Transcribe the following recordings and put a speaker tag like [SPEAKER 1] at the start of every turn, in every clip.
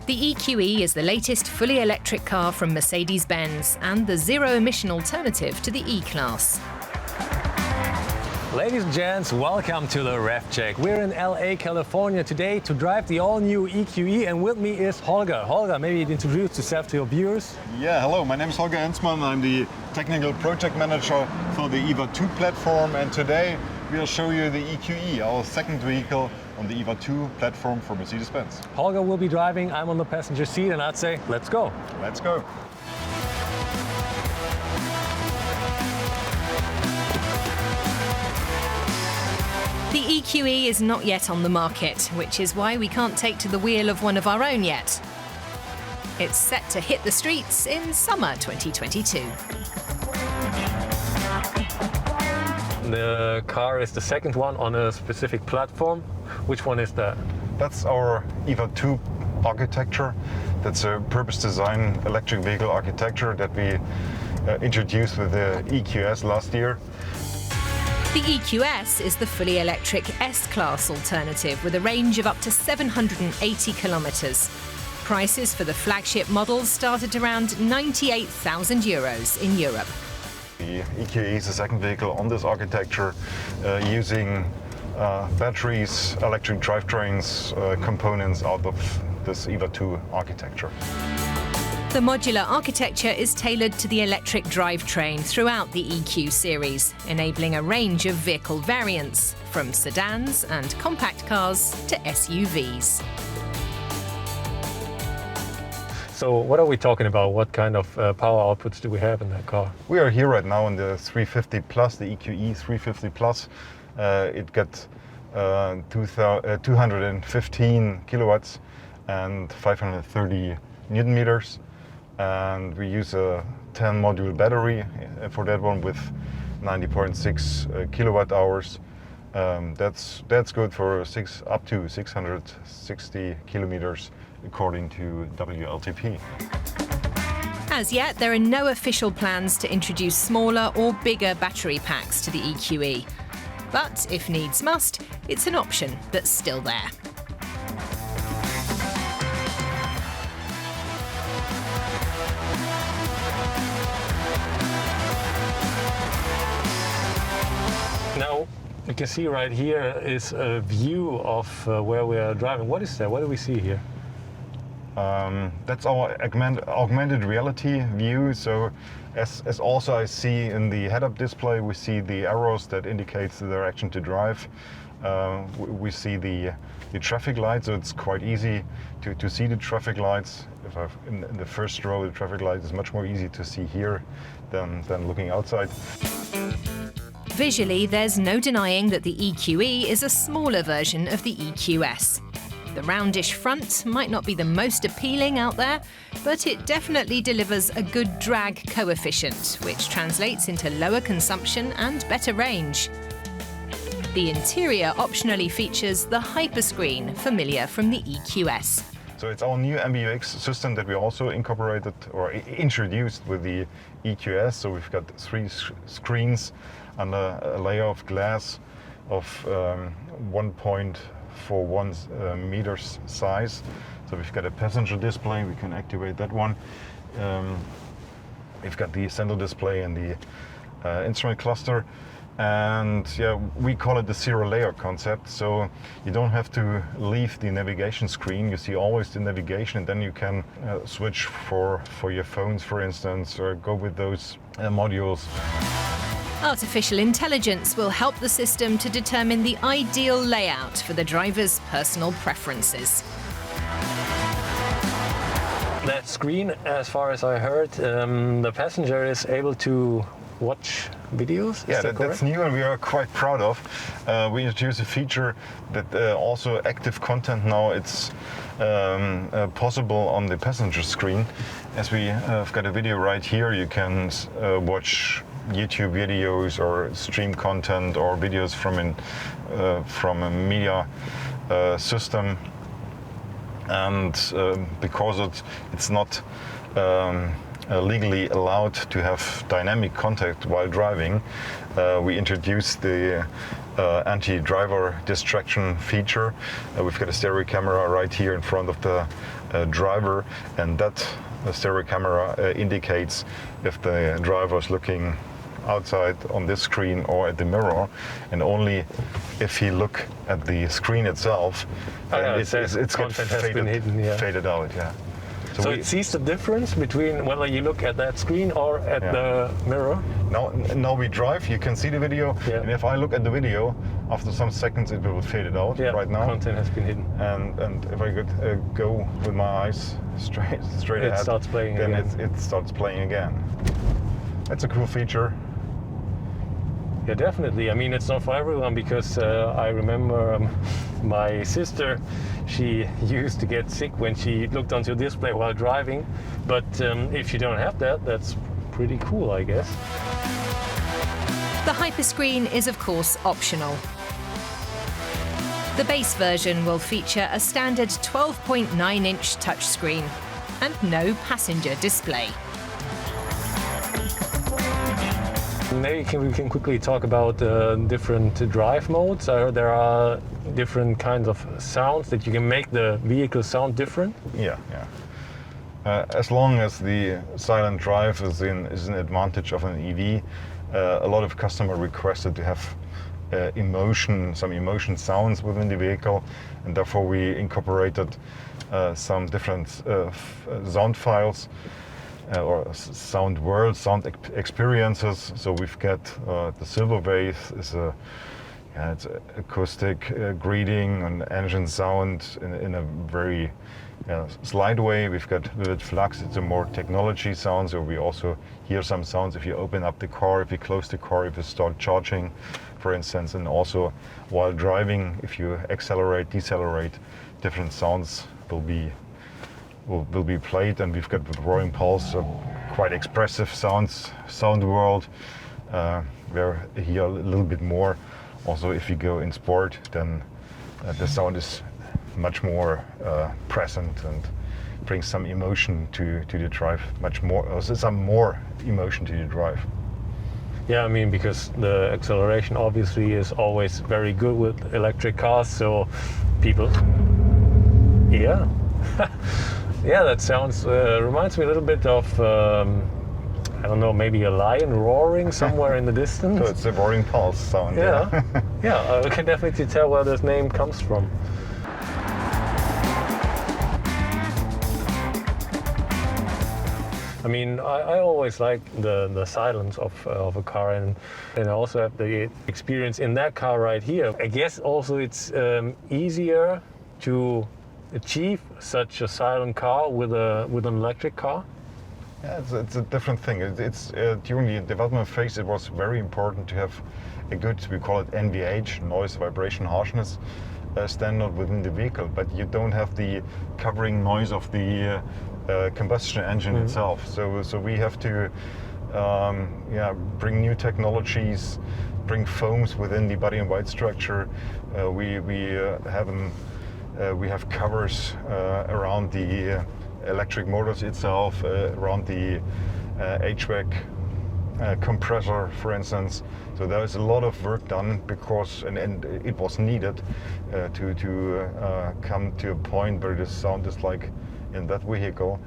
[SPEAKER 1] The EQE is the latest fully electric car from Mercedes-Benz and the zero-emission alternative to the E-Class.
[SPEAKER 2] Ladies and gents, welcome to the Rev Check. We're in LA, California today to drive the all-new EQE, and with me is Holger. Holger, maybe you'd introduce yourself to your viewers.
[SPEAKER 3] Yeah, hello, my name is Holger Ensmann. I'm the technical project manager for the EVA2 platform, and today we'll show you the EQE, our second vehicle on the EVA2 platform for Mercedes-Benz.
[SPEAKER 2] Holger will be driving, I'm on the passenger seat, and I'd say, let's go.
[SPEAKER 3] Let's go.
[SPEAKER 1] The EQE is not yet on the market, which is why we can't take to the wheel of one of our own yet. It's set to hit the streets in summer 2022.
[SPEAKER 2] The car is the second one on a specific platform. Which one is that?
[SPEAKER 3] That's our EVA2 architecture. That's a purpose-designed electric vehicle architecture that we introduced with the EQS last year.
[SPEAKER 1] The EQS is the fully electric S-Class alternative with a range of up to 780 kilometres. Prices for the flagship models start at around 98,000 euros in Europe.
[SPEAKER 3] The EQE is the second vehicle on this architecture using batteries, electric drivetrains, components out of this EVA2 architecture.
[SPEAKER 1] The modular architecture is tailored to the electric drivetrain throughout the EQ series, enabling a range of vehicle variants, from sedans and compact cars to SUVs.
[SPEAKER 2] So what are we talking about? What kind of power outputs do we have in that car?
[SPEAKER 3] We are here right now in the 350 Plus, the EQE 350 Plus. It gets 215 kilowatts and 530 Newton meters. And we use a 10 module battery for that one with 90.6 kilowatt hours. That's good for up to 660 kilometers according to WLTP.
[SPEAKER 1] As yet, there are no official plans to introduce smaller or bigger battery packs to the EQE. But if needs must, it's an option that's still there.
[SPEAKER 2] Now, you can see right here is a view of where we are driving. What is that? What do we see here?
[SPEAKER 3] That's our augmented reality view. So as also I see in the head-up display, we see the arrows that indicates the direction to drive. We see the traffic lights, so it's quite easy to see the traffic lights. In the first row, the traffic light is much more easy to see here than looking outside.
[SPEAKER 1] Visually, there's no denying that the EQE is a smaller version of the EQS. The roundish front might not be the most appealing out there, but it definitely delivers a good drag coefficient, which translates into lower consumption and better range. The interior optionally features the Hyperscreen, familiar from the EQS.
[SPEAKER 3] So it's our new MBUX system that we also incorporated or introduced with the EQS. So we've got 3 screens and a layer of glass of 1.41 meters size. So we've got a passenger display, we can activate that one. We've got the center display and the instrument cluster. And yeah, we call it the zero-layer concept. So you don't have to leave the navigation screen. You see always the navigation, and then you can switch for your phones, for instance, or go with those modules.
[SPEAKER 1] Artificial intelligence will help the system to determine the ideal layout for the driver's personal preferences.
[SPEAKER 2] That screen, as far as I heard, the passenger is able to watch videos?
[SPEAKER 3] Yeah, that's new and we are quite proud of. We introduced a feature that also active content now it's possible on the passenger screen. As we have got a video right here, you can watch YouTube videos or stream content or videos from a media system. And because it's not legally allowed to have dynamic contact while driving, we introduced the anti-driver distraction feature. We've got a stereo camera right here in front of the driver, and that stereo camera indicates if the driver is looking outside on this screen or at the mirror, and only if he look at the screen itself, it's
[SPEAKER 2] content has been hidden,
[SPEAKER 3] faded out. Yeah.
[SPEAKER 2] So it sees the difference between whether you look at that screen or at the mirror?
[SPEAKER 3] Now we drive, you can see the video, and if I look at the video, after some seconds it will fade it out right now.
[SPEAKER 2] Content has been hidden.
[SPEAKER 3] And if I could go with my eyes straight ahead,
[SPEAKER 2] it starts playing
[SPEAKER 3] then
[SPEAKER 2] again.
[SPEAKER 3] It starts playing again. That's a cool feature.
[SPEAKER 2] Yeah, definitely. I mean, it's not for everyone, because I remember my sister, she used to get sick when she looked onto a display while driving. But if you don't have that, that's pretty cool, I guess.
[SPEAKER 1] The Hyperscreen is, of course, optional. The base version will feature a standard 12.9-inch touchscreen and no passenger display.
[SPEAKER 2] Maybe we can quickly talk about different drive modes. There are different kinds of sounds that you can make the vehicle sound different.
[SPEAKER 3] Yeah. As long as the silent drive is an advantage of an EV, a lot of customers requested to have some emotion sounds within the vehicle, and therefore we incorporated some different sound files. Or sound worlds, sound experiences. So we've got the silver wave is it's acoustic greeting and engine sound in a very slight way. We've got vivid flux, it's a more technology sound, so we also hear some sounds if you open up the car, if you close the car, if you start charging, for instance, and also while driving, if you accelerate, decelerate, different sounds will be played. And we've got with roaring pulse, quite expressive sound world, where you hear a little bit more. Also, if you go in sport, then the sound is much more present and brings some emotion to the drive, some more emotion to the drive.
[SPEAKER 2] Yeah, I mean, because the acceleration obviously is always very good with electric cars, so people, yeah, that sounds, reminds me a little bit of, I don't know, maybe a lion roaring somewhere in the distance.
[SPEAKER 3] So it's a roaring pulse sound.
[SPEAKER 2] Yeah, I can definitely tell where this name comes from. I mean, I always like the silence of a car, and I also have the experience in that car right here. I guess also it's easier to achieve such a silent car with an electric car?
[SPEAKER 3] Yeah, it's a different thing. It's during the development phase, it was very important to have a good, we call it NVH, noise, vibration, harshness standard within the vehicle, but you don't have the covering noise of the combustion engine itself. So we have to bring new technologies, bring foams within the body and white structure. We have covers around the electric motors itself, around the HVAC compressor, for instance. So there is a lot of work done because, and it was needed to come to a point where the sound is like in that vehicle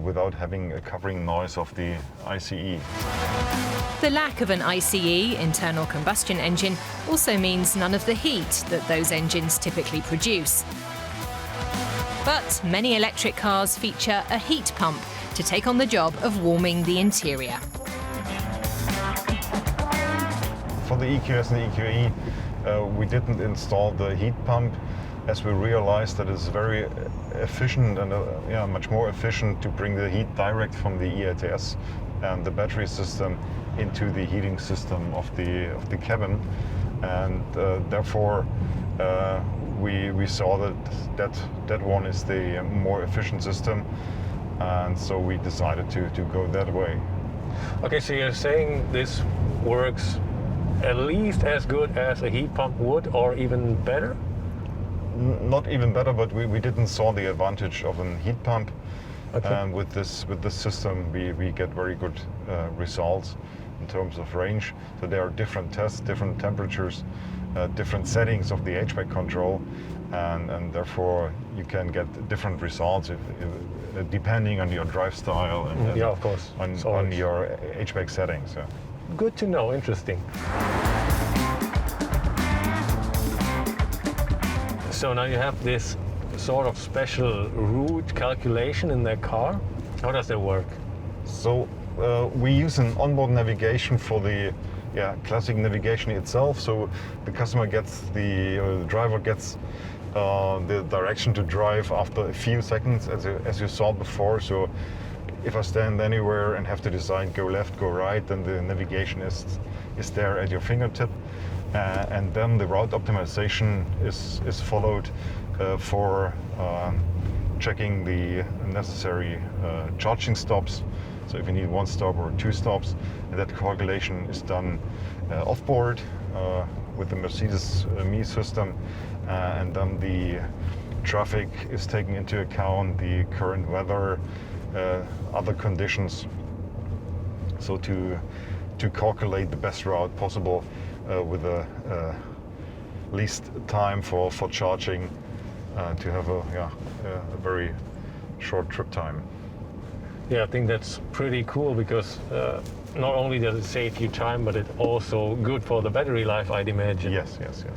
[SPEAKER 3] without having a covering noise of the ICE.
[SPEAKER 1] The lack of an ICE, internal combustion engine, also means none of the heat that those engines typically produce. But many electric cars feature a heat pump to take on the job of warming the interior.
[SPEAKER 3] For the EQS and the EQE, we didn't install the heat pump, as we realized that it's very efficient and much more efficient to bring the heat direct from the EATS and the battery system into the heating system of the cabin, and therefore we saw that one is the more efficient system, and so we decided to go that way.
[SPEAKER 2] Okay, so you're saying this works at least as good as a heat pump would, or even better?
[SPEAKER 3] Not even better, but we didn't saw the advantage of a heat pump.
[SPEAKER 2] Okay.
[SPEAKER 3] With this system, we get very good results in terms of range. So there are different tests, different temperatures different settings of the HVAC control, and therefore you can get different results depending on your drive style and
[SPEAKER 2] yeah, of course,
[SPEAKER 3] on your HVAC settings. So.
[SPEAKER 2] Good to know, interesting. So now you have this sort of special route calculation in their car. How does that work?
[SPEAKER 3] So we use an onboard navigation for the classic navigation itself. So the customer gets the driver gets the direction to drive after a few seconds, as you saw before. So if I stand anywhere and have to decide go left, go right, then the navigation is there at your fingertip, and then the route optimization is followed for checking the necessary charging stops. So if you need 1 stop or 2 stops, that calculation is done off-board with the Mercedes-Benz system, and then the traffic is taken into account, the current weather, other conditions, so to calculate the best route possible with the least time for charging, to have a very short trip time.
[SPEAKER 2] Yeah, I think that's pretty cool because not only does it save you time, but it's also good for the battery life, I'd imagine.
[SPEAKER 3] Yes. And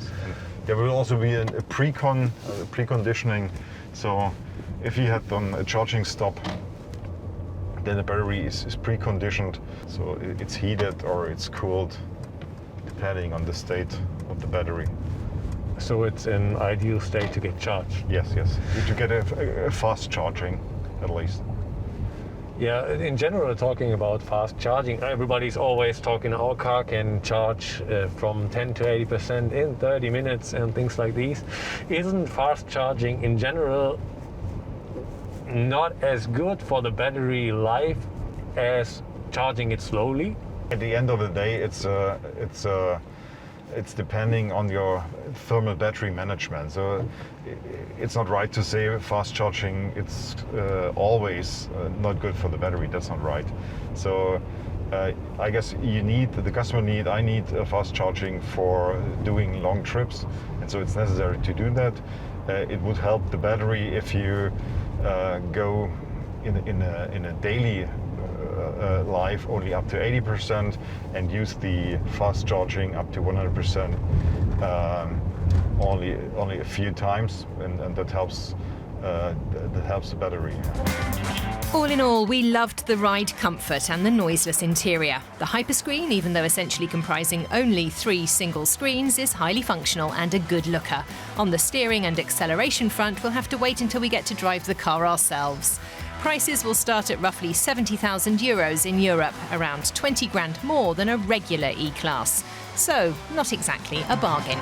[SPEAKER 3] there will also be a preconditioning. So if you had done a charging stop, then the battery is preconditioned. So it's heated or it's cooled, depending on the state of the battery.
[SPEAKER 2] So it's an ideal state to get charged.
[SPEAKER 3] Yes. To get a fast charging, at least.
[SPEAKER 2] Yeah, in general, talking about fast charging, everybody's always talking our car can charge from 10 to 80% in 30 minutes and things like these. Isn't fast charging in general not as good for the battery life as charging it slowly?
[SPEAKER 3] At the end of the day, it's depending on your thermal battery management. So it's not right to say fast charging it's always not good for the battery. That's not right. So I guess I need fast charging for doing long trips, and so it's necessary to do that. It would help the battery if you go in a daily life only up to 80% and use the fast charging up to 100% only a few times, and that helps the battery.
[SPEAKER 1] All in all, we loved the ride comfort and the noiseless interior. The Hyperscreen, even though essentially comprising only 3 single screens, is highly functional and a good looker. On the steering and acceleration front, we'll have to wait until we get to drive the car ourselves. Prices will start at roughly €70,000 in Europe, around 20 grand more than a regular E-Class. So, not exactly a bargain.